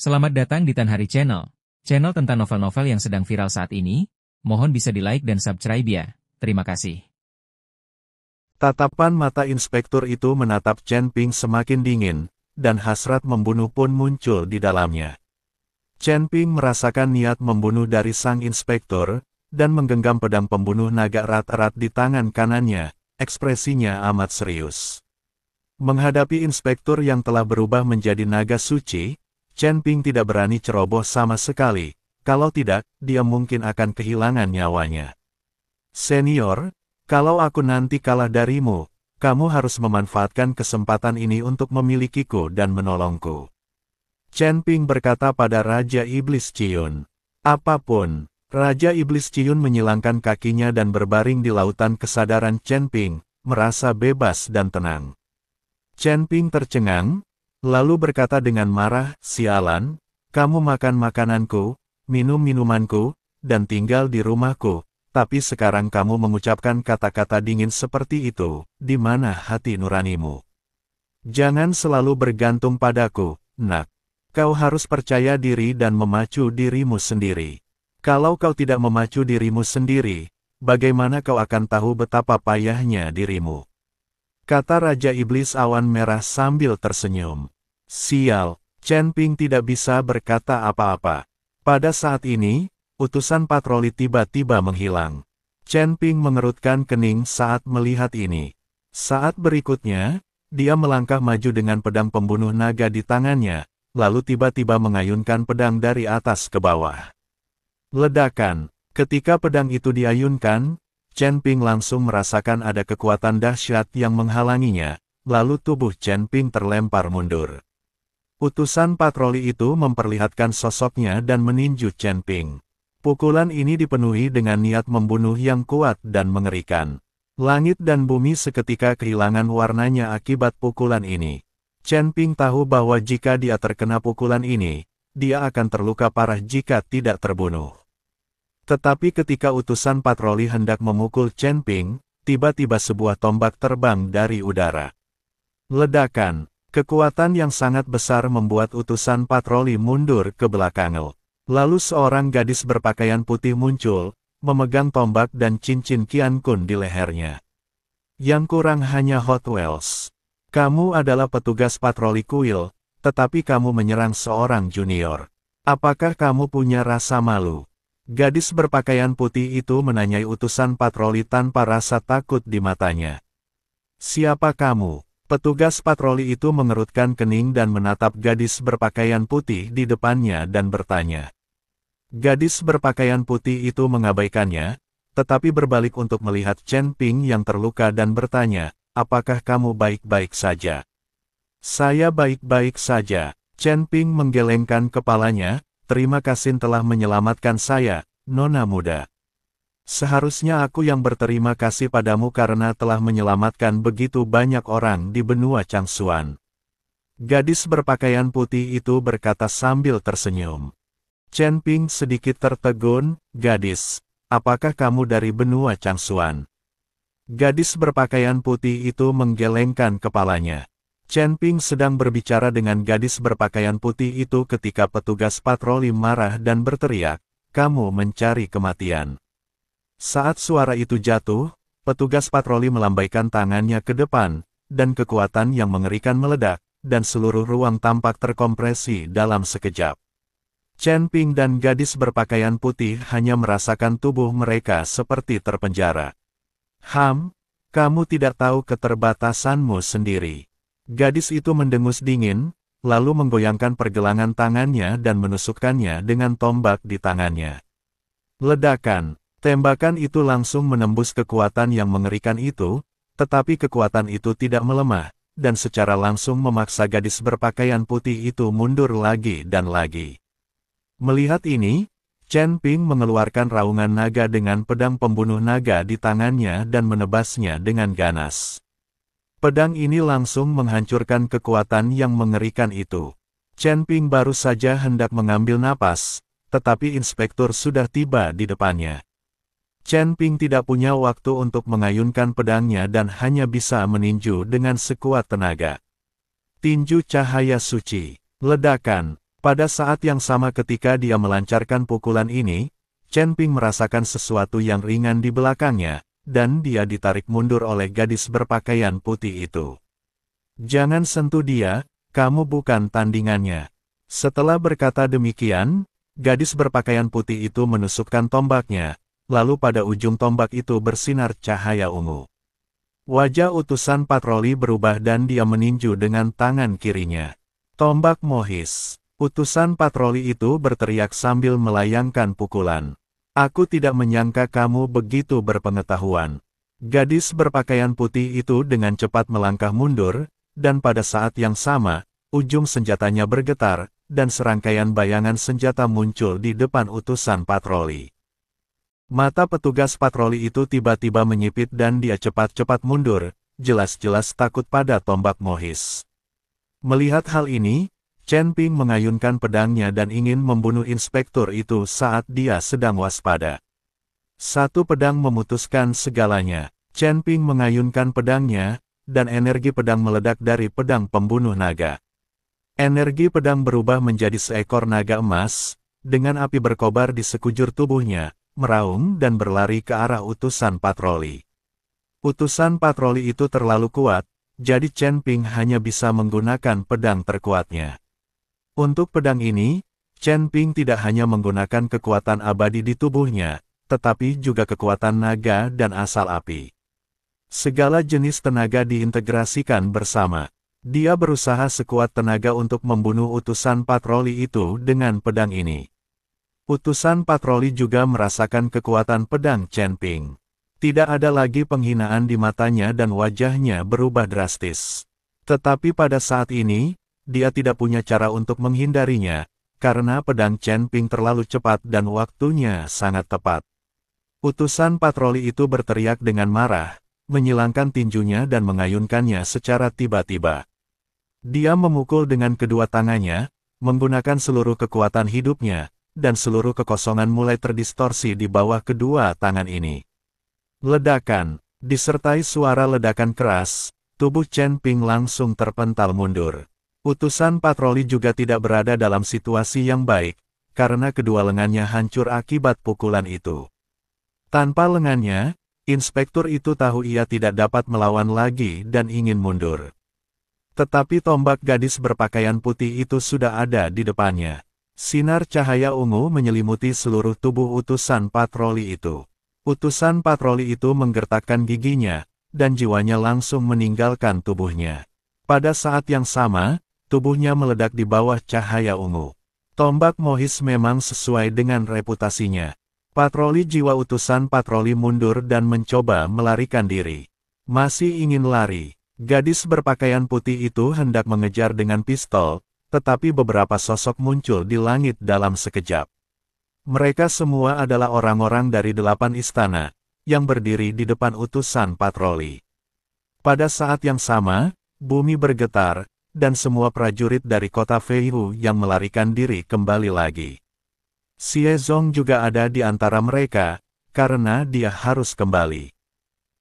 Selamat datang di Tan Hari Channel. Channel tentang novel-novel yang sedang viral saat ini. Mohon bisa di-like dan subscribe ya. Terima kasih. Tatapan mata inspektur itu menatap Chen Ping semakin dingin, dan hasrat membunuh pun muncul di dalamnya. Chen Ping merasakan niat membunuh dari sang inspektur, dan menggenggam pedang pembunuh naga erat-erat di tangan kanannya, ekspresinya amat serius. Menghadapi inspektur yang telah berubah menjadi naga suci, Chen Ping tidak berani ceroboh sama sekali, kalau tidak, dia mungkin akan kehilangan nyawanya. Senior, kalau aku nanti kalah darimu, kamu harus memanfaatkan kesempatan ini untuk memilikiku dan menolongku. Chen Ping berkata pada Raja Iblis Ciyun. Apapun, Raja Iblis Ciyun menyilangkan kakinya dan berbaring di lautan kesadaran Chen Ping, merasa bebas dan tenang. Chen Ping tercengang, lalu berkata dengan marah, "Sialan, kamu makan makananku, minum minumanku, dan tinggal di rumahku. Tapi sekarang kamu mengucapkan kata-kata dingin seperti itu, di mana hati nuranimu? Jangan selalu bergantung padaku, nak. Kau harus percaya diri dan memacu dirimu sendiri. Kalau kau tidak memacu dirimu sendiri, bagaimana kau akan tahu betapa payahnya dirimu?" Kata Raja Iblis Awan Merah sambil tersenyum. Sial, Chen Ping tidak bisa berkata apa-apa. Pada saat ini, utusan patroli tiba-tiba menghilang. Chen Ping mengerutkan kening saat melihat ini. Saat berikutnya, dia melangkah maju dengan pedang pembunuh naga di tangannya, lalu tiba-tiba mengayunkan pedang dari atas ke bawah. Ledakan. Ketika pedang itu diayunkan, Chen Ping langsung merasakan ada kekuatan dahsyat yang menghalanginya, lalu tubuh Chen Ping terlempar mundur. Utusan patroli itu memperlihatkan sosoknya dan meninju Chen Ping. Pukulan ini dipenuhi dengan niat membunuh yang kuat dan mengerikan. Langit dan bumi seketika kehilangan warnanya akibat pukulan ini. Chen Ping tahu bahwa jika dia terkena pukulan ini, dia akan terluka parah jika tidak terbunuh. Tetapi ketika utusan patroli hendak memukul Chen Ping, tiba-tiba sebuah tombak terbang dari udara. Ledakan, kekuatan yang sangat besar membuat utusan patroli mundur ke belakang. Lalu seorang gadis berpakaian putih muncul, memegang tombak dan cincin Qian Kun di lehernya. Yang kurang hanya Hot Wheels. Kamu adalah petugas patroli kuil, tetapi kamu menyerang seorang junior. Apakah kamu punya rasa malu? Gadis berpakaian putih itu menanyai utusan patroli tanpa rasa takut di matanya. Siapa kamu? Petugas patroli itu mengerutkan kening dan menatap gadis berpakaian putih di depannya dan bertanya. Gadis berpakaian putih itu mengabaikannya, tetapi berbalik untuk melihat Chen Ping yang terluka dan bertanya, "Apakah kamu baik-baik saja?" "Saya baik-baik saja." Chen Ping menggelengkan kepalanya. "Terima kasih telah menyelamatkan saya, Nona muda. Seharusnya aku yang berterima kasih padamu karena telah menyelamatkan begitu banyak orang di benua Changsuan." Gadis berpakaian putih itu berkata sambil tersenyum. Chen Ping sedikit tertegun, "Gadis, apakah kamu dari benua Changsuan?" Gadis berpakaian putih itu menggelengkan kepalanya. Chen Ping sedang berbicara dengan gadis berpakaian putih itu ketika petugas patroli marah dan berteriak, "Kamu mencari kematian." Saat suara itu jatuh, petugas patroli melambaikan tangannya ke depan, dan kekuatan yang mengerikan meledak, dan seluruh ruang tampak terkompresi dalam sekejap. Chen Ping dan gadis berpakaian putih hanya merasakan tubuh mereka seperti terpenjara. Kamu tidak tahu keterbatasanmu sendiri." Gadis itu mendengus dingin, lalu menggoyangkan pergelangan tangannya dan menusukkannya dengan tombak di tangannya. Ledakan, tembakan itu langsung menembus kekuatan yang mengerikan itu, tetapi kekuatan itu tidak melemah, dan secara langsung memaksa gadis berpakaian putih itu mundur lagi dan lagi. Melihat ini, Chen Ping mengeluarkan raungan naga dengan pedang pembunuh naga di tangannya dan menebasnya dengan ganas. Pedang ini langsung menghancurkan kekuatan yang mengerikan itu. Chen Ping baru saja hendak mengambil napas, tetapi inspektur sudah tiba di depannya. Chen Ping tidak punya waktu untuk mengayunkan pedangnya dan hanya bisa meninju dengan sekuat tenaga. Tinju cahaya suci. Ledakan. Pada saat yang sama ketika dia melancarkan pukulan ini, Chen Ping merasakan sesuatu yang ringan di belakangnya, dan dia ditarik mundur oleh gadis berpakaian putih itu. "Jangan sentuh dia, kamu bukan tandingannya." Setelah berkata demikian, gadis berpakaian putih itu menusukkan tombaknya, lalu pada ujung tombak itu bersinar cahaya ungu. Wajah utusan patroli berubah dan dia meninju dengan tangan kirinya. "Tombak Mohis!" Utusan patroli itu berteriak sambil melayangkan pukulan. "Aku tidak menyangka kamu begitu berpengetahuan." Gadis berpakaian putih itu dengan cepat melangkah mundur, dan pada saat yang sama, ujung senjatanya bergetar, dan serangkaian bayangan senjata muncul di depan utusan patroli. Mata petugas patroli itu tiba-tiba menyipit dan dia cepat-cepat mundur, jelas-jelas takut pada tombak Mohis. Melihat hal ini, Chen Ping mengayunkan pedangnya dan ingin membunuh inspektur itu saat dia sedang waspada. Satu pedang memutuskan segalanya. Chen Ping mengayunkan pedangnya, dan energi pedang meledak dari pedang pembunuh naga. Energi pedang berubah menjadi seekor naga emas, dengan api berkobar di sekujur tubuhnya, meraung dan berlari ke arah utusan patroli. Utusan patroli itu terlalu kuat, jadi Chen Ping hanya bisa menggunakan pedang terkuatnya. Untuk pedang ini, Chen Ping tidak hanya menggunakan kekuatan abadi di tubuhnya, tetapi juga kekuatan naga dan asal api. Segala jenis tenaga diintegrasikan bersama. Dia berusaha sekuat tenaga untuk membunuh utusan patroli itu dengan pedang ini. Utusan patroli juga merasakan kekuatan pedang Chen Ping. Tidak ada lagi penghinaan di matanya dan wajahnya berubah drastis. Tetapi pada saat ini, dia tidak punya cara untuk menghindarinya, karena pedang Chen Ping terlalu cepat dan waktunya sangat tepat. Utusan patroli itu berteriak dengan marah, menyilangkan tinjunya dan mengayunkannya secara tiba-tiba. Dia memukul dengan kedua tangannya, menggunakan seluruh kekuatan hidupnya, dan seluruh kekosongan mulai terdistorsi di bawah kedua tangan ini. Ledakan, disertai suara ledakan keras, tubuh Chen Ping langsung terpental mundur. Utusan patroli juga tidak berada dalam situasi yang baik, karena kedua lengannya hancur akibat pukulan itu. Tanpa lengannya, inspektur itu tahu ia tidak dapat melawan lagi dan ingin mundur. Tetapi tombak gadis berpakaian putih itu sudah ada di depannya. Sinar cahaya ungu menyelimuti seluruh tubuh utusan patroli itu. Utusan patroli itu menggertakkan giginya, dan jiwanya langsung meninggalkan tubuhnya. Pada saat yang sama, tubuhnya meledak di bawah cahaya ungu. Tombak Mohis memang sesuai dengan reputasinya. Patroli jiwa utusan patroli mundur dan mencoba melarikan diri. Masih ingin lari, gadis berpakaian putih itu hendak mengejar dengan pistol, tetapi beberapa sosok muncul di langit dalam sekejap. Mereka semua adalah orang-orang dari 8 istana, yang berdiri di depan utusan patroli. Pada saat yang sama, bumi bergetar, dan semua prajurit dari kota Feihu yang melarikan diri kembali lagi. Xie Zong juga ada di antara mereka, karena dia harus kembali.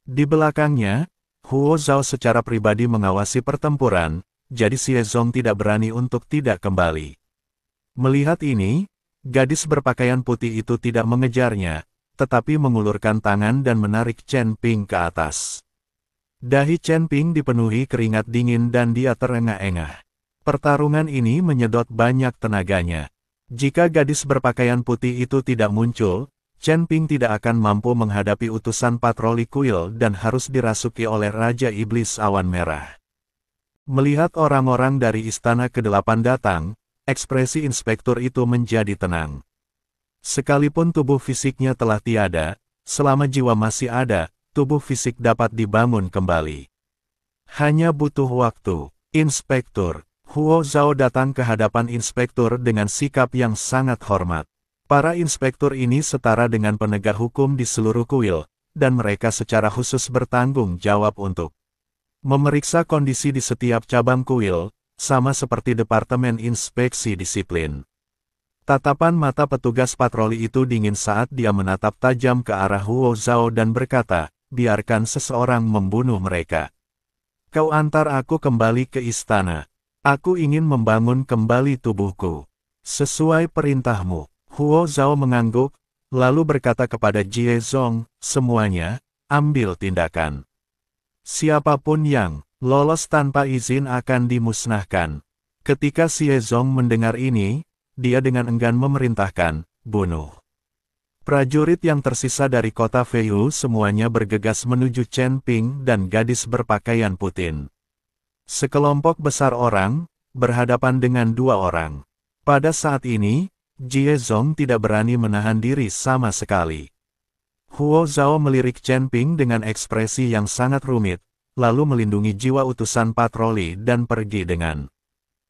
Di belakangnya, Huo Zhao secara pribadi mengawasi pertempuran, jadi Xie Zong tidak berani untuk tidak kembali. Melihat ini, gadis berpakaian putih itu tidak mengejarnya, tetapi mengulurkan tangan dan menarik Chen Ping ke atas. Dahi Chen Ping dipenuhi keringat dingin dan dia terengah-engah. Pertarungan ini menyedot banyak tenaganya. Jika gadis berpakaian putih itu tidak muncul, Chen Ping tidak akan mampu menghadapi utusan patroli kuil dan harus dirasuki oleh Raja Iblis Awan Merah. Melihat orang-orang dari istana ke-8 datang, ekspresi inspektur itu menjadi tenang. Sekalipun tubuh fisiknya telah tiada, selama jiwa masih ada, tubuh fisik dapat dibangun kembali. Hanya butuh waktu. Inspektur Huo Zhao datang ke hadapan inspektur dengan sikap yang sangat hormat. Para inspektur ini setara dengan penegak hukum di seluruh kuil, dan mereka secara khusus bertanggung jawab untuk memeriksa kondisi di setiap cabang kuil, sama seperti Departemen Inspeksi Disiplin. Tatapan mata petugas patroli itu dingin saat dia menatap tajam ke arah Huo Zhao dan berkata, "Biarkan seseorang membunuh mereka. Kau antar aku kembali ke istana. Aku ingin membangun kembali tubuhku." Sesuai perintahmu. Huo Zhao mengangguk, lalu berkata kepada Jie Zong, semuanya, ambil tindakan. Siapapun yang lolos tanpa izin akan dimusnahkan. Ketika Xie Zong mendengar ini, dia dengan enggan memerintahkan, bunuh. Prajurit yang tersisa dari kota Feihu semuanya bergegas menuju Chen Ping dan gadis berpakaian putih. Sekelompok besar orang, berhadapan dengan dua orang. Pada saat ini, Jie Zong tidak berani menahan diri sama sekali. Huo Zhao melirik Chen Ping dengan ekspresi yang sangat rumit, lalu melindungi jiwa utusan patroli dan pergi dengan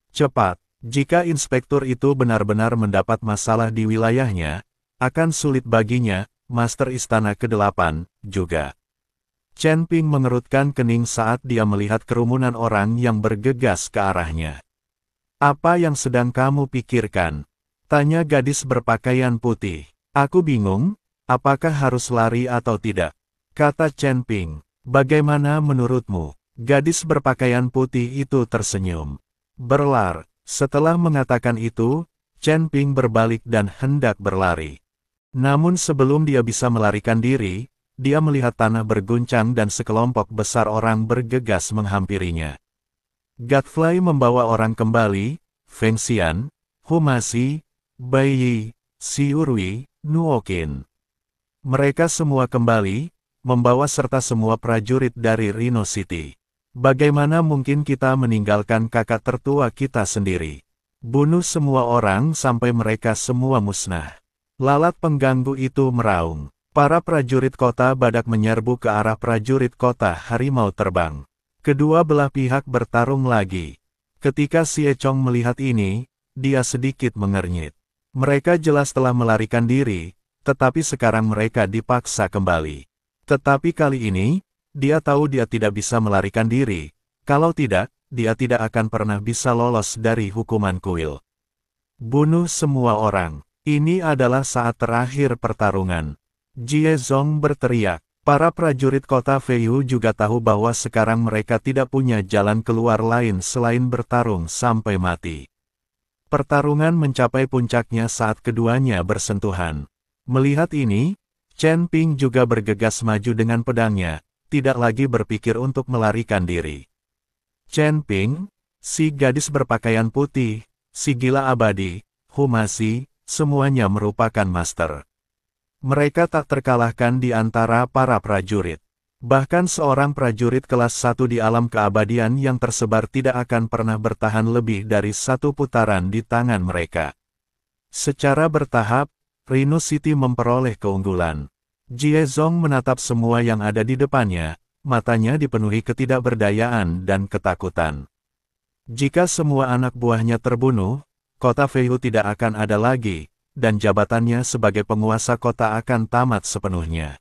cepat. Jika inspektur itu benar-benar mendapat masalah di wilayahnya, akan sulit baginya, Master Istana ke-8, juga. Chen Ping mengerutkan kening saat dia melihat kerumunan orang yang bergegas ke arahnya. Apa yang sedang kamu pikirkan? Tanya gadis berpakaian putih. Aku bingung, apakah harus lari atau tidak? Kata Chen Ping. Bagaimana menurutmu? Gadis berpakaian putih itu tersenyum. Berlar. Setelah mengatakan itu, Chen Ping berbalik dan hendak berlari. Namun sebelum dia bisa melarikan diri, dia melihat tanah berguncang dan sekelompok besar orang bergegas menghampirinya. Godfrey membawa orang kembali, Feng Xian, Humasi, Bai Yi, Xiurui, Nuokin. Mereka semua kembali, membawa serta semua prajurit dari Rhino City. Bagaimana mungkin kita meninggalkan kakak tertua kita sendiri? Bunuh semua orang sampai mereka semua musnah. Lalat pengganggu itu meraung. Para prajurit kota badak menyerbu ke arah prajurit kota harimau terbang. Kedua belah pihak bertarung lagi. Ketika Xie Chong melihat ini, dia sedikit mengernyit. Mereka jelas telah melarikan diri, tetapi sekarang mereka dipaksa kembali. Tetapi kali ini, dia tahu dia tidak bisa melarikan diri. Kalau tidak, dia tidak akan pernah bisa lolos dari hukuman kuil. Bunuh semua orang. Ini adalah saat terakhir pertarungan. Jie Zong berteriak. Para prajurit kota Feihu juga tahu bahwa sekarang mereka tidak punya jalan keluar lain selain bertarung sampai mati. Pertarungan mencapai puncaknya saat keduanya bersentuhan. Melihat ini, Chen Ping juga bergegas maju dengan pedangnya, tidak lagi berpikir untuk melarikan diri. Chen Ping, si gadis berpakaian putih, si gila abadi, Humasi, semuanya merupakan master. Mereka tak terkalahkan di antara para prajurit. Bahkan seorang prajurit kelas 1 di alam keabadian yang tersebar tidak akan pernah bertahan lebih dari satu putaran di tangan mereka. Secara bertahap, Rhino City memperoleh keunggulan. Jie Zong menatap semua yang ada di depannya, matanya dipenuhi ketidakberdayaan dan ketakutan. Jika semua anak buahnya terbunuh, kota Feihu tidak akan ada lagi, dan jabatannya sebagai penguasa kota akan tamat sepenuhnya.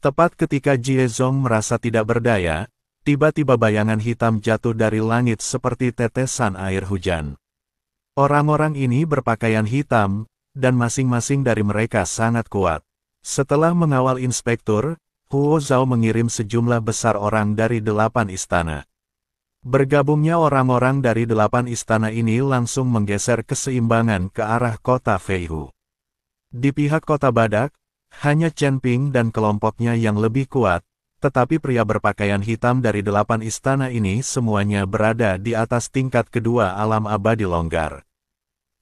Tepat ketika Jie Zong merasa tidak berdaya, tiba-tiba bayangan hitam jatuh dari langit seperti tetesan air hujan. Orang-orang ini berpakaian hitam, dan masing-masing dari mereka sangat kuat. Setelah mengawal inspektur, Huo Zhao mengirim sejumlah besar orang dari 8 istana. Bergabungnya orang-orang dari 8 istana ini langsung menggeser keseimbangan ke arah kota Feihu. Di pihak kota badak, hanya Chen Ping dan kelompoknya yang lebih kuat, tetapi pria berpakaian hitam dari 8 istana ini semuanya berada di atas tingkat kedua alam abadi longgar.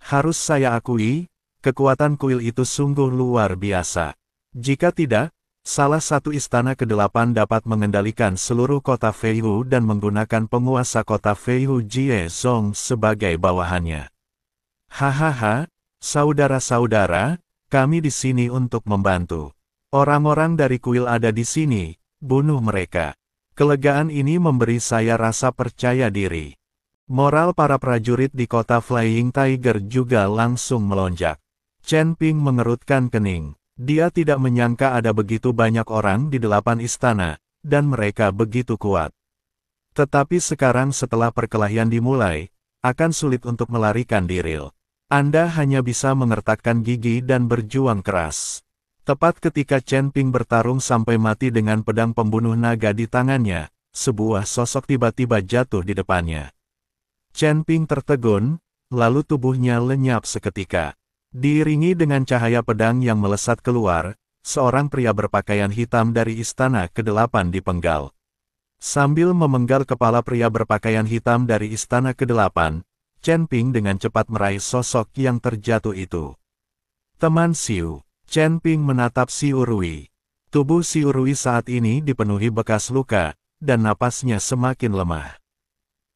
Harus saya akui, kekuatan kuil itu sungguh luar biasa. Jika tidak, salah satu istana ke-8 dapat mengendalikan seluruh kota Feihu dan menggunakan penguasa kota Feihu Jie Zong sebagai bawahannya. Hahaha, saudara-saudara, kami di sini untuk membantu. Orang-orang dari kuil ada di sini, bunuh mereka. Kelegaan ini memberi saya rasa percaya diri. Moral para prajurit di kota Flying Tiger juga langsung melonjak. Chen Ping mengerutkan kening. Dia tidak menyangka ada begitu banyak orang di 8 istana, dan mereka begitu kuat. Tetapi sekarang setelah perkelahian dimulai, akan sulit untuk melarikan diri. Anda hanya bisa mengertakkan gigi dan berjuang keras. Tepat ketika Chen Ping bertarung sampai mati dengan pedang pembunuh naga di tangannya, sebuah sosok tiba-tiba jatuh di depannya. Chen Ping tertegun, lalu tubuhnya lenyap seketika. Diiringi dengan cahaya pedang yang melesat keluar, seorang pria berpakaian hitam dari Istana ke-8 dipenggal. Sambil memenggal kepala pria berpakaian hitam dari Istana ke-8, Chen Ping dengan cepat meraih sosok yang terjatuh itu. Teman Xiu, Chen Ping menatap Xiu Rui. Tubuh Xiu Rui saat ini dipenuhi bekas luka, dan napasnya semakin lemah.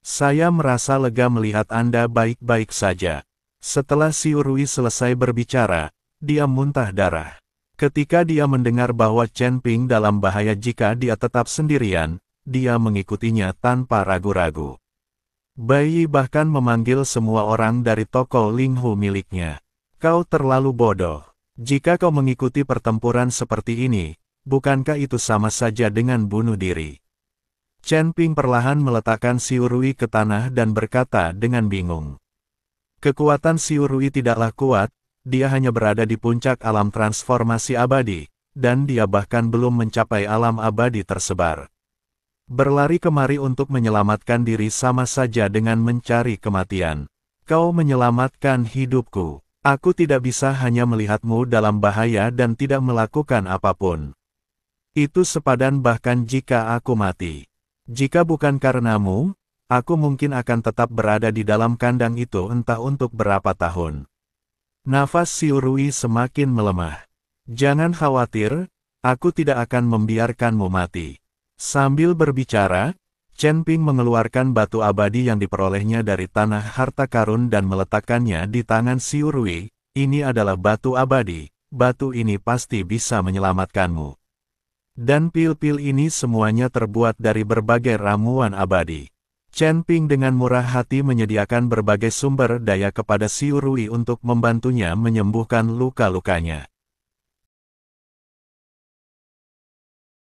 Saya merasa lega melihat Anda baik-baik saja. Setelah Xiu Rui selesai berbicara, dia muntah darah. Ketika dia mendengar bahwa Chen Ping dalam bahaya jika dia tetap sendirian, dia mengikutinya tanpa ragu-ragu. Bai Yi bahkan memanggil semua orang dari toko Linghu miliknya. Kau terlalu bodoh. Jika kau mengikuti pertempuran seperti ini, bukankah itu sama saja dengan bunuh diri? Chen Ping perlahan meletakkan Xiu Rui ke tanah dan berkata dengan bingung. Kekuatan Xiu Rui tidaklah kuat, dia hanya berada di puncak alam transformasi abadi, dan dia bahkan belum mencapai alam abadi tersebar. Berlari kemari untuk menyelamatkan diri sama saja dengan mencari kematian. Kau menyelamatkan hidupku. Aku tidak bisa hanya melihatmu dalam bahaya dan tidak melakukan apapun. Itu sepadan bahkan jika aku mati. Jika bukan karenamu, aku mungkin akan tetap berada di dalam kandang itu entah untuk berapa tahun. Nafas Xiu Rui semakin melemah. Jangan khawatir, aku tidak akan membiarkanmu mati. Sambil berbicara, Chen Ping mengeluarkan batu abadi yang diperolehnya dari tanah harta karun dan meletakkannya di tangan Xiu Rui. Ini adalah batu abadi, batu ini pasti bisa menyelamatkanmu. Dan pil-pil ini semuanya terbuat dari berbagai ramuan abadi. Chen Ping dengan murah hati menyediakan berbagai sumber daya kepada Xiu Rui untuk membantunya menyembuhkan luka-lukanya.